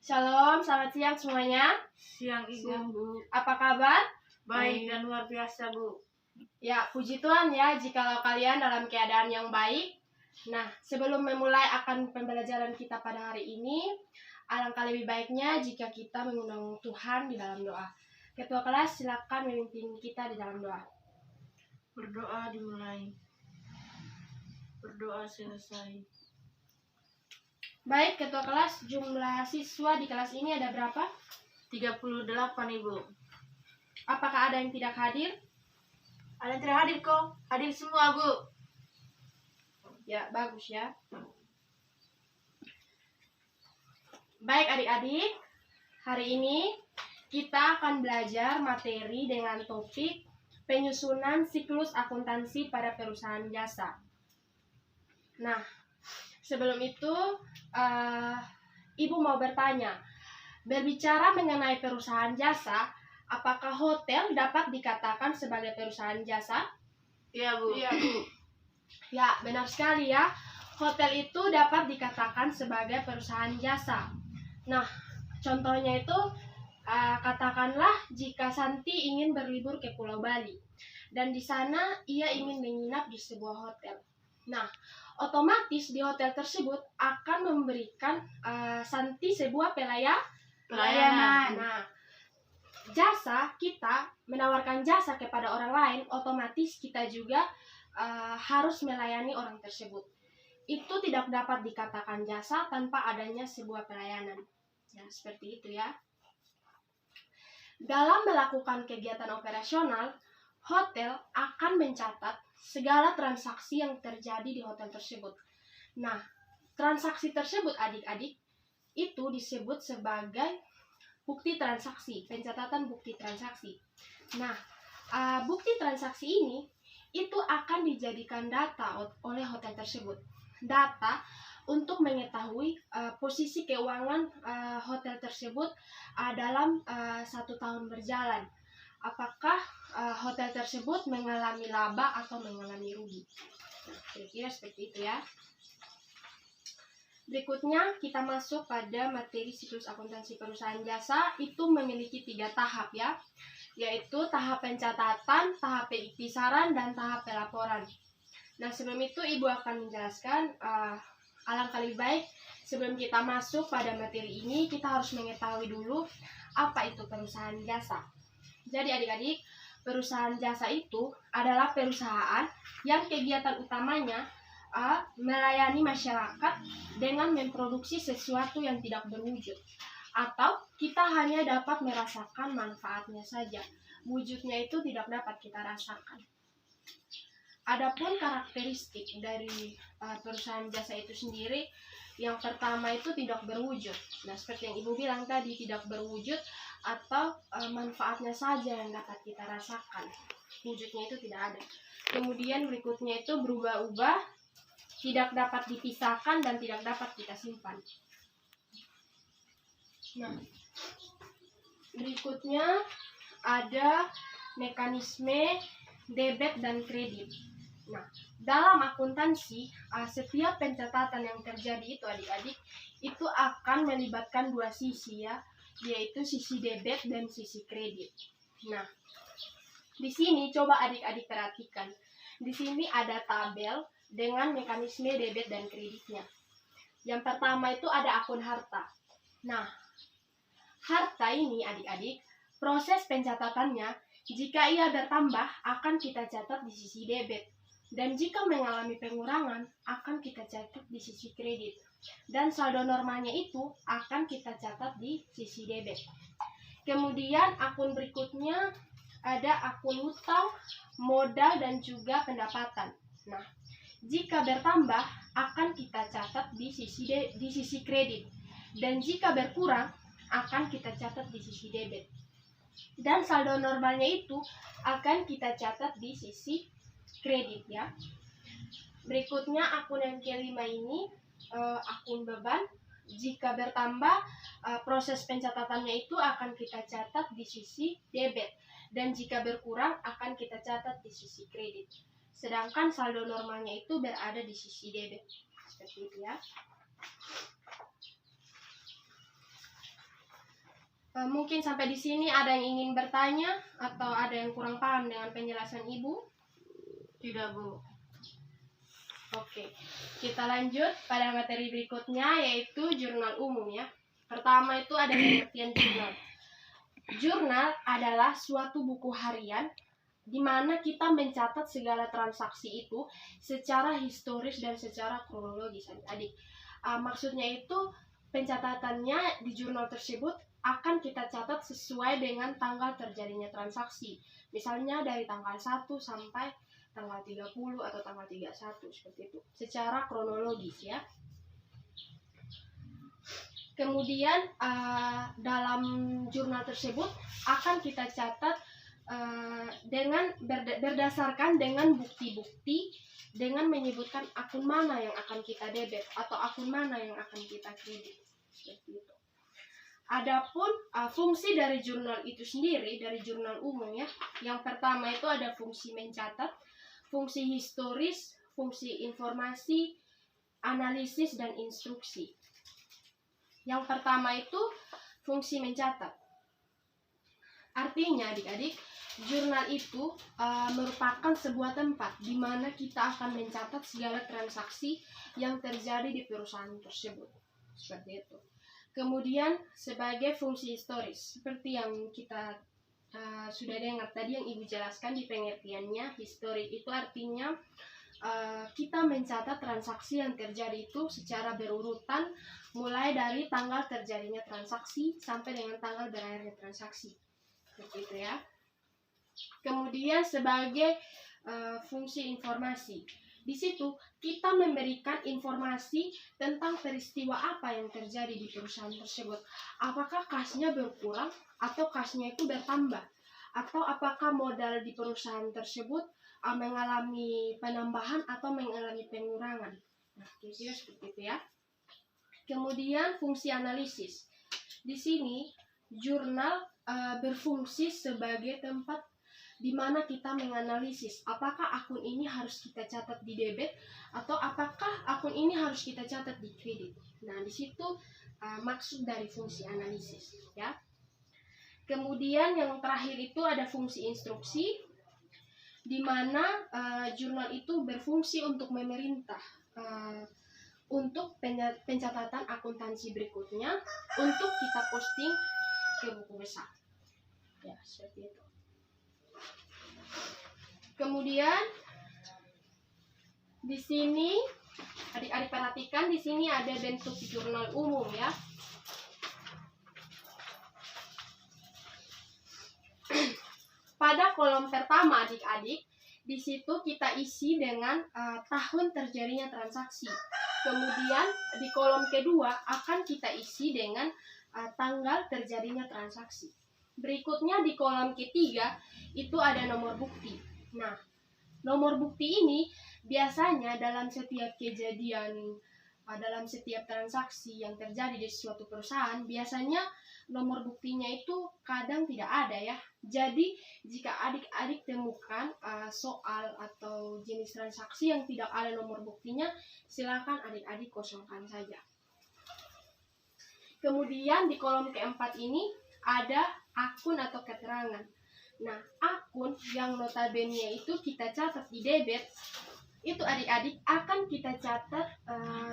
Shalom, selamat siang semuanya. Siang Ibu. Bu. Apa kabar? Baik dan luar biasa, Bu. Ya, puji Tuhan ya, jikalau kalian dalam keadaan yang baik. Nah, sebelum memulai akan pembelajaran kita pada hari ini, alangkah lebih baiknya jika kita mengundang Tuhan di dalam doa. Ketua kelas, silakan memimpin kita di dalam doa. Berdoa dimulai. Berdoa selesai. Baik, Ketua kelas, jumlah siswa di kelas ini ada berapa? 38, Ibu. Apakah ada yang tidak hadir? Ada yang tidak hadir kok. Hadir semua, Bu. Ya, bagus ya. Baik adik-adik, hari ini kita akan belajar materi dengan topik penyusunan siklus akuntansi pada perusahaan jasa. Nah, sebelum itu Ibu mau bertanya, berbicara mengenai perusahaan jasa, apakah hotel dapat dikatakan sebagai perusahaan jasa? Iya, Bu. Iya, Bu. Ya, benar sekali ya. Hotel itu dapat dikatakan sebagai perusahaan jasa. Nah, contohnya itu katakanlah jika Santi ingin berlibur ke Pulau Bali dan di sana ia ingin menginap di sebuah hotel. Nah, otomatis di hotel tersebut akan memberikan Santi sebuah pelayanan. Nah, jasa kita menawarkan jasa kepada orang lain, otomatis kita juga harus melayani orang tersebut. Itu tidak dapat dikatakan jasa tanpa adanya sebuah pelayanan. Ya, seperti itu ya. Dalam melakukan kegiatan operasional, hotel akan mencatat segala transaksi yang terjadi di hotel tersebut. Nah, transaksi tersebut adik-adik itu disebut sebagai bukti transaksi, pencatatan bukti transaksi. Nah, bukti transaksi ini itu akan dijadikan data oleh hotel tersebut. Data untuk mengetahui posisi keuangan hotel tersebut dalam 1 tahun berjalan. Apakah hotel tersebut mengalami laba atau mengalami rugi? Nah, kira-kira seperti itu ya. Berikutnya kita masuk pada materi siklus akuntansi perusahaan jasa. Itu memiliki 3 tahap ya, yaitu tahap pencatatan, tahap pengiktisaran, dan tahap pelaporan. Nah, sebelum itu Ibu akan menjelaskan alangkah lebih baik sebelum kita masuk pada materi ini, kita harus mengetahui dulu apa itu perusahaan jasa. Jadi adik-adik, perusahaan jasa itu adalah perusahaan yang kegiatan utamanya melayani masyarakat dengan memproduksi sesuatu yang tidak berwujud, atau kita hanya dapat merasakan manfaatnya saja, wujudnya itu tidak dapat kita rasakan. Adapun karakteristik dari perusahaan jasa itu sendiri, yang pertama itu tidak berwujud. Nah, seperti yang Ibu bilang tadi, tidak berwujud atau manfaatnya saja yang dapat kita rasakan, wujudnya itu tidak ada. Kemudian berikutnya itu berubah-ubah, tidak dapat dipisahkan dan tidak dapat kita simpan. Nah, berikutnya ada mekanisme debit dan kredit. Nah, dalam akuntansi, setiap pencatatan yang terjadi itu adik-adik, itu akan melibatkan 2 sisi ya, yaitu sisi debit dan sisi kredit. Nah, di sini coba adik-adik perhatikan. Di sini ada tabel dengan mekanisme debit dan kreditnya. Yang pertama itu ada akun harta. Nah, harta ini adik-adik, proses pencatatannya, jika ia bertambah akan kita catat di sisi debit, dan jika mengalami pengurangan akan kita catat di sisi kredit, dan saldo normalnya itu akan kita catat di sisi debit. Kemudian akun berikutnya ada akun hutang, modal, dan juga pendapatan. Nah, jika bertambah akan kita catat di sisi kredit, dan jika berkurang akan kita catat di sisi debit, dan saldo normalnya itu akan kita catat di sisi kredit ya. Berikutnya akun yang kelima ini akun beban. Jika bertambah proses pencatatannya itu akan kita catat di sisi debit, dan jika berkurang akan kita catat di sisi kredit. Sedangkan saldo normalnya itu berada di sisi debit. Seperti itu ya. Mungkin sampai di sini ada yang ingin bertanya atau ada yang kurang paham dengan penjelasan Ibu? Tidak, Bu. Oke, kita lanjut pada materi berikutnya, yaitu jurnal umum ya. Pertama itu ada pengertian jurnal. Jurnal adalah suatu buku harian di mana kita mencatat segala transaksi itu secara historis dan secara kronologis, adik-adik. Maksudnya itu pencatatannya di jurnal tersebut akan kita catat sesuai dengan tanggal terjadinya transaksi. Misalnya dari tanggal 1 sampai tanggal 30 atau tanggal 31 seperti itu, secara kronologis ya. Kemudian dalam jurnal tersebut akan kita catat dengan berdasarkan dengan bukti-bukti, dengan menyebutkan akun mana yang akan kita debit atau akun mana yang akan kita kredit seperti itu. Adapun fungsi dari jurnal itu sendiri, dari jurnal umum ya, yang pertama itu ada fungsi mencatat, fungsi historis, fungsi informasi, analisis, dan instruksi. Yang pertama itu fungsi mencatat. Artinya adik-adik, jurnal itu merupakan sebuah tempat di mana kita akan mencatat segala transaksi yang terjadi di perusahaan tersebut. Seperti itu. Kemudian sebagai fungsi historis, seperti yang kita sudah dengar tadi yang Ibu jelaskan di pengertiannya, historik itu artinya kita mencatat transaksi yang terjadi itu secara berurutan, mulai dari tanggal terjadinya transaksi sampai dengan tanggal berakhirnya transaksi. Seperti itu ya. Kemudian sebagai fungsi informasi, di situ kita memberikan informasi tentang peristiwa apa yang terjadi di perusahaan tersebut. Apakah kasnya berkurang atau kasnya itu bertambah, atau apakah modal di perusahaan tersebut mengalami penambahan atau mengalami pengurangan. Nah, kira-kira seperti itu ya. Kemudian fungsi analisis. Di sini jurnal berfungsi sebagai tempat di mana kita menganalisis apakah akun ini harus kita catat di debit atau apakah akun ini harus kita catat di kredit. Nah, di situ maksud dari fungsi analisis ya. Kemudian yang terakhir itu ada fungsi instruksi, di mana jurnal itu berfungsi untuk memerintah untuk pencatatan akuntansi berikutnya untuk kita posting ke buku besar. Ya, seperti itu. Kemudian di sini adik-adik perhatikan, di sini ada bentuk jurnal umum ya. Pada kolom pertama adik-adik, di situ kita isi dengan tahun terjadinya transaksi. Kemudian di kolom kedua akan kita isi dengan tanggal terjadinya transaksi. Berikutnya di kolom ketiga itu ada nomor bukti. Nah, nomor bukti ini biasanya dalam setiap kejadian, dalam setiap transaksi yang terjadi di suatu perusahaan, biasanya nomor buktinya itu kadang tidak ada ya. Jadi jika adik-adik temukan soal atau jenis transaksi yang tidak ada nomor buktinya, silakan adik-adik kosongkan saja. Kemudian di kolom keempat ini ada akun atau keterangan. Nah, akun yang notabene itu kita catat di debit, itu adik-adik akan kita catat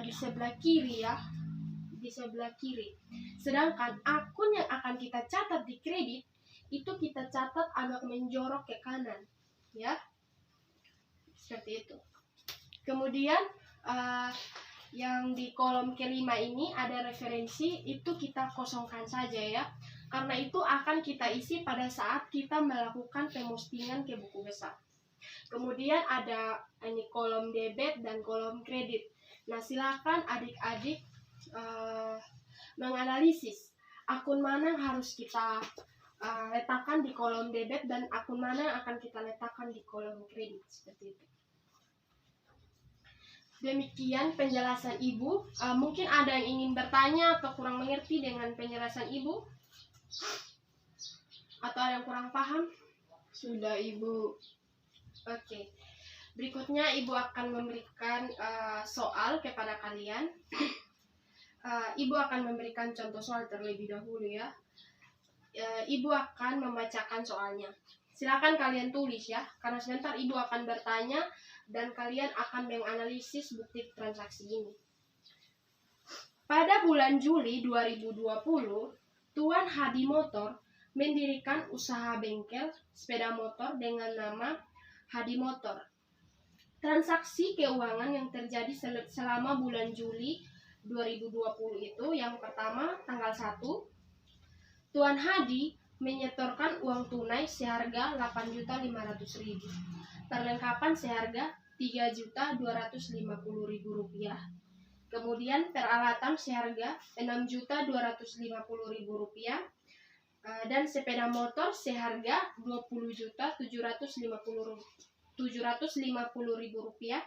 di sebelah kiri ya, di sebelah kiri. Sedangkan akun yang akan kita catat di kredit itu kita catat agak menjorok ke kanan, ya, seperti itu. Kemudian yang di kolom kelima ini ada referensi, itu kita kosongkan saja ya, karena itu akan kita isi pada saat kita melakukan pemostingan ke buku besar. Kemudian ada ini kolom debit dan kolom kredit. Nah, silakan adik-adik menganalisis akun mana yang harus kita letakkan di kolom debit dan akun mana yang akan kita letakkan di kolom kredit, seperti itu. Demikian penjelasan Ibu. Mungkin ada yang ingin bertanya atau kurang mengerti dengan penjelasan Ibu? Atau ada yang kurang paham? Sudah, Ibu. Oke. Berikutnya Ibu akan memberikan soal kepada kalian. Ibu akan memberikan contoh soal terlebih dahulu ya. Ibu akan membacakan soalnya. Silakan kalian tulis ya, karena sebentar Ibu akan bertanya dan kalian akan menganalisis bukti transaksi ini. Pada bulan Juli 2020, Tuan Hadi Motor mendirikan usaha bengkel sepeda motor dengan nama Hadi Motor. Transaksi keuangan yang terjadi selama bulan Juli 2020 itu yang pertama tanggal 1, Tuan Hadi menyetorkan uang tunai seharga Rp8.500.000. Perlengkapan seharga Rp3.250.000. Kemudian peralatan seharga Rp6.250.000 dan sepeda motor seharga Rp20.750.000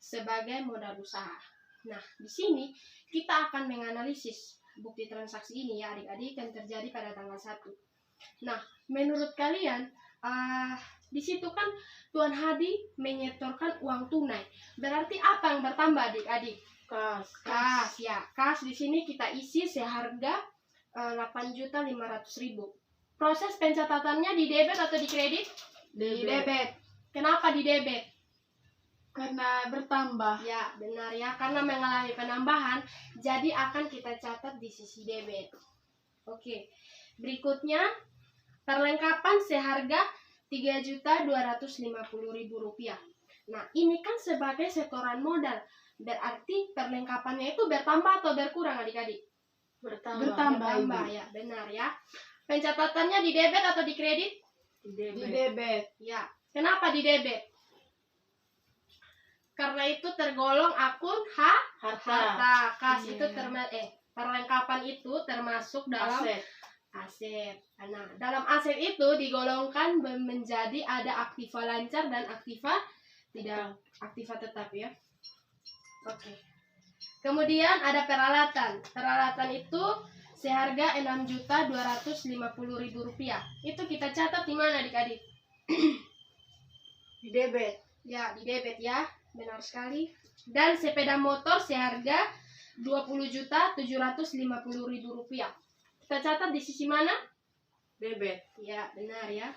sebagai modal usaha. Nah, di sini kita akan menganalisis bukti transaksi ini ya adik-adik yang terjadi pada tanggal 1. Nah, menurut kalian di situ kan Tuan Hadi menyetorkan uang tunai. Berarti apa yang bertambah adik-adik? Kas ya. Kas di sini kita isi seharga Rp8.500.000. Proses pencatatannya di debit atau di kredit? Di debit. Kenapa di debit? Karena bertambah. Ya, benar ya. Karena mengalami penambahan, jadi akan kita catat di sisi debit. Oke. Berikutnya, perlengkapan seharga Rp3.250.000. Nah, ini kan sebagai setoran modal. Berarti perlengkapannya itu bertambah atau berkurang adik-adik? Bertambah ya, benar ya. Pencatatannya di debit atau di kredit? Di debit. Ya. Kenapa di debit? Karena itu tergolong akun harta. Kas itu perlengkapan itu termasuk dalam aset. Nah, dalam aset itu digolongkan menjadi ada aktiva lancar dan aktiva tetap ya. Oke. Kemudian ada peralatan. Peralatan itu seharga Rp6.250.000. Itu kita catat di mana adik-adik? Di debit. Ya, di debit ya. Benar sekali. Dan sepeda motor seharga Rp20.750.000. Kita catat di sisi mana? Debit. Ya, benar ya.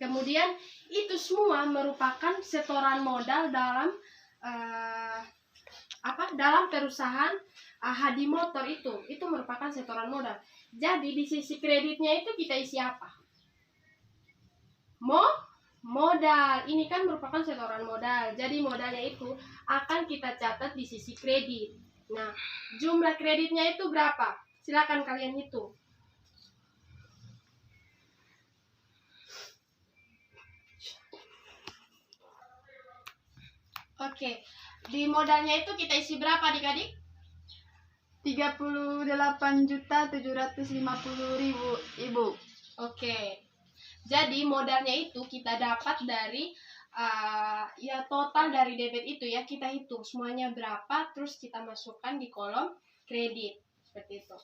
Kemudian itu semua merupakan setoran modal dalam dalam perusahaan Hadi Motor itu merupakan setoran modal. Jadi di sisi kreditnya itu kita isi apa? Modal. Ini kan merupakan setoran modal. Jadi modalnya itu akan kita catat di sisi kredit. Nah, jumlah kreditnya itu berapa? Silakan kalian hitung. Oke. Di modalnya itu kita isi berapa adik-adik? Rp38.750.000. Oke. Jadi modalnya itu kita dapat dari total dari debit itu ya, kita hitung semuanya berapa, terus kita masukkan di kolom kredit seperti itu.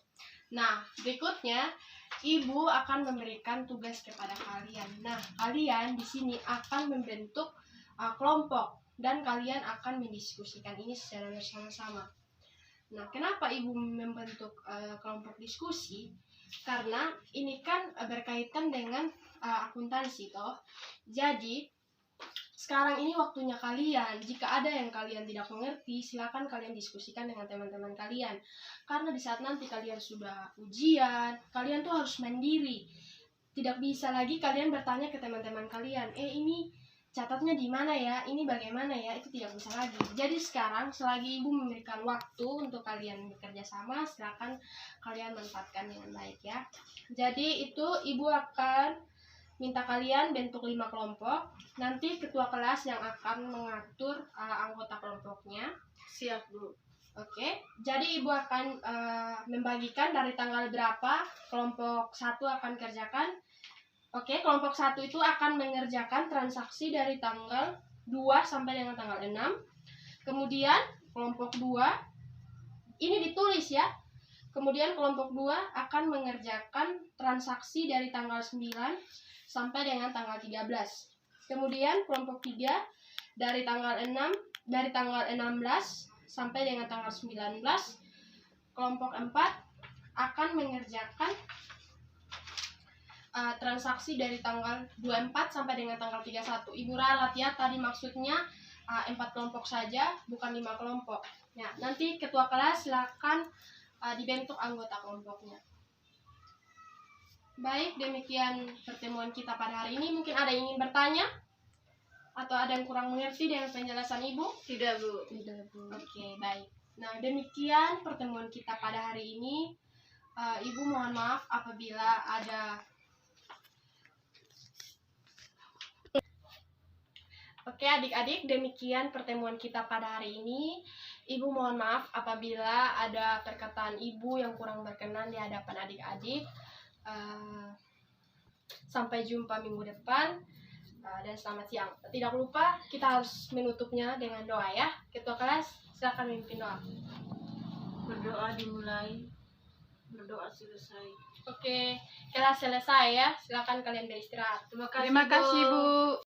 Nah, berikutnya Ibu akan memberikan tugas kepada kalian. Nah, kalian di sini akan membentuk kelompok dan kalian akan mendiskusikan ini secara bersama-sama. Nah, kenapa Ibu membentuk kelompok diskusi? Karena ini kan berkaitan dengan akuntansi toh. Jadi sekarang ini waktunya kalian. Jika ada yang kalian tidak mengerti, silakan kalian diskusikan dengan teman-teman kalian. Karena di saat nanti kalian sudah ujian, kalian tuh harus mandiri. Tidak bisa lagi kalian bertanya ke teman-teman kalian, ini catatnya di mana ya? Ini bagaimana ya? Itu tidak bisa lagi. Jadi sekarang selagi Ibu memberikan waktu untuk kalian bekerja sama, silakan kalian manfaatkan dengan baik ya. Jadi itu Ibu akan minta kalian bentuk 5 kelompok. Nanti ketua kelas yang akan mengatur anggota kelompoknya. Siap, Bu. Oke. Jadi Ibu akan membagikan dari tanggal berapa kelompok 1 akan kerjakan. Oke, kelompok 1 itu akan mengerjakan transaksi dari tanggal 2 sampai dengan tanggal 6. Kemudian kelompok 2 ini ditulis ya. Kemudian kelompok 2 akan mengerjakan transaksi dari tanggal 9 sampai dengan tanggal 13. Kemudian kelompok 3 dari tanggal 16 sampai dengan tanggal 19. Kelompok 4 akan mengerjakan transaksi dari tanggal 24 sampai dengan tanggal 31. Ibu ralat ya, tadi maksudnya 4 kelompok saja, bukan 5 kelompok. Ya, nanti ketua kelas silakan dibentuk anggota kelompoknya. Baik, demikian pertemuan kita pada hari ini. Mungkin ada yang ingin bertanya? Atau ada yang kurang mengerti dengan penjelasan Ibu? Tidak, Bu. Tidak, Bu. Oke, baik. Nah, demikian pertemuan kita pada hari ini. Ibu mohon maaf apabila ada... Oke, adik-adik, demikian pertemuan kita pada hari ini. Ibu mohon maaf apabila ada perkataan Ibu yang kurang berkenan di hadapan adik-adik. Sampai jumpa minggu depan. Dan selamat siang. Tidak lupa kita harus menutupnya dengan doa ya. Ketua kelas silakan memimpin doa. Berdoa dimulai, berdoa selesai. Oke, kelas selesai ya. Silakan kalian beristirahat. Terima kasih, Terima kasih, Bu.